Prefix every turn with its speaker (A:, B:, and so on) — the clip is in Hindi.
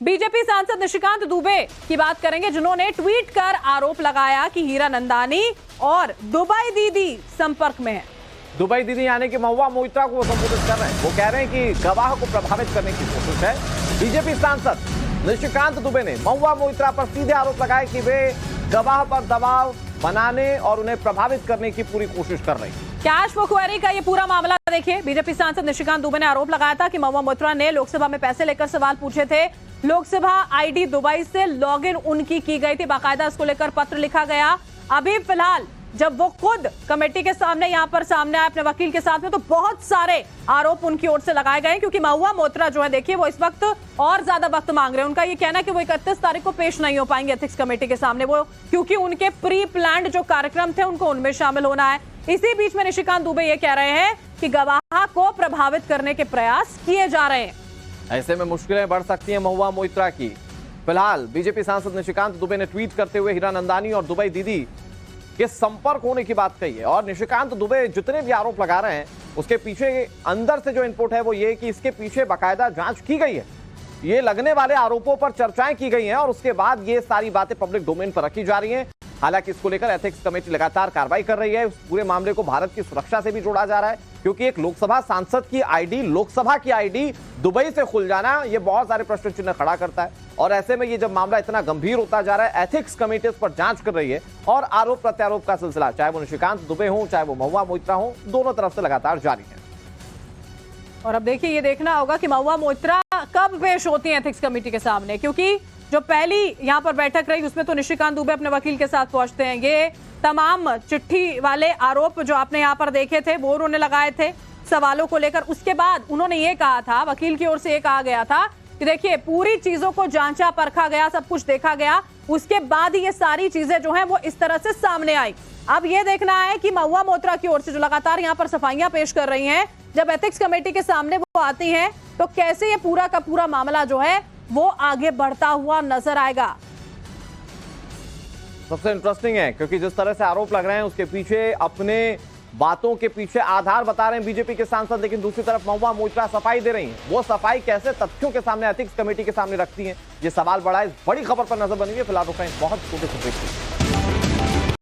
A: बीजेपी सांसद निशिकांत दुबे की बात करेंगे, जिन्होंने ट्वीट कर आरोप लगाया कि हीरानंदानी और दुबई दीदी संपर्क में है।
B: दुबई दीदी यानी कि महुआ मोइत्रा को वो संबोधित कर रहे हैं। वो कह रहे हैं कि गवाह को प्रभावित करने की कोशिश है। बीजेपी सांसद निशिकांत दुबे ने महुआ मोइत्रा पर सीधे आरोप लगाए कि वे गवाह पर दबाव बनाने और उन्हें प्रभावित करने की पूरी कोशिश कर रही है।
A: कैश मुखबिरी का ये पूरा मामला देखिए। बीजेपी सांसद निशिकांत दुबे ने आरोप लगाया था कि महुआ मोइत्रा ने लोकसभा में पैसे लेकर सवाल पूछे थे। लोकसभा आईडी दुबई से लॉगिन उनकी की गई थी, बाकायदा इसको लेकर पत्र लिखा गया। अभी फिलहाल जब वो खुद कमेटी के सामने यहाँ पर सामने आए अपने वकील के साथ में, तो बहुत सारे आरोप उनकी ओर से लगाए गए, क्योंकि महुआ मोइत्रा जो है देखिए वो इस वक्त और ज्यादा वक्त मांग रहे हैं। उनका ये कहना है कि वो 31 तारीख को पेश नहीं हो पाएंगे एथिक्स कमेटी के सामने, वो क्योंकि उनके प्री प्लान्ड जो कार्यक्रम थे उनको उनमें शामिल होना है। इसी बीच में निशिकांत दुबे ये कह रहे हैं कि गवाह को प्रभावित करने के प्रयास किए जा रहे हैं।
B: ऐसे में मुश्किलें बढ़ सकती हैं महुआ मोइत्रा की। फिलहाल बीजेपी सांसद निशिकांत दुबे ने ट्वीट करते हुए हीरानंदानी और दुबई दीदी के संपर्क होने की बात कही है। और निशिकांत दुबे जितने भी आरोप लगा रहे हैं उसके पीछे अंदर से जो इनपुट है वो ये कि इसके पीछे बाकायदा जांच की गई है, ये लगने वाले आरोपों पर चर्चाएं की गई हैं और उसके बाद ये सारी बातें पब्लिक डोमेन पर रखी जा रही हैं। हालांकि इसको लेकर एथिक्स कमेटी लगातार कार्रवाई कर रही है। उस पूरे मामले को भारत की सुरक्षा से भी जोड़ा जा रहा है, क्योंकि एक लोकसभा सांसद की आईडी, लोकसभा की आईडी दुबई से खुल जाना, ये बहुत सारे प्रश्न चिन्ह खड़ा करता है। और ऐसे में ये जब मामला इतना गंभीर होता जा रहा है, एथिक्स कमेटी इस पर जांच कर रही है और आरोप प्रत्यारोप का सिलसिला, चाहे वो निशिकांत दुबे हो चाहे वो महुआ मोइत्रा हो, दोनों तरफ से लगातार जारी है।
A: और अब देखिए, ये देखना होगा कि महुआ मोइत्रा कब पेश होती है एथिक्स कमेटी के सामने, क्योंकि जो पहली यहाँ पर बैठक रही उसमें तो निशिकांत दुबे अपने वकील के साथ पहुंचते हैं। ये तमाम चिट्ठी वाले आरोप जो आपने यहाँ पर देखे थे वो उन्होंने लगाए थे सवालों को लेकर। उसके बाद उन्होंने ये कहा था, वकील की ओर से ये कहा गया था कि देखिए पूरी चीजों को जांचा परखा गया, सब कुछ देखा गया, उसके बाद ही ये सारी चीजें जो हैं वो इस तरह से सामने आई। अब ये देखना है कि महुआ मोइत्रा की ओर से जो लगातार यहाँ पर सफाइयां पेश कर रही हैं, जब एथिक्स कमेटी के सामने वो आती हैं तो कैसे ये पूरा का पूरा मामला जो है वो आगे बढ़ता हुआ नजर आएगा।
B: सबसे इंटरेस्टिंग है क्योंकि जिस तरह से आरोप लग रहे हैं उसके पीछे अपने बातों के पीछे आधार बता रहे हैं बीजेपी के सांसद, लेकिन दूसरी तरफ महुआ मोइत्रा सफाई दे रही हैं। वो सफाई कैसे तथ्यों के सामने एथिक्स कमेटी के सामने रखती हैं, ये सवाल बड़ा है। इस बड़ी खबर पर नजर बनी हुई है। फिलहाल रुकें बहुत छोटे से ब्रेक।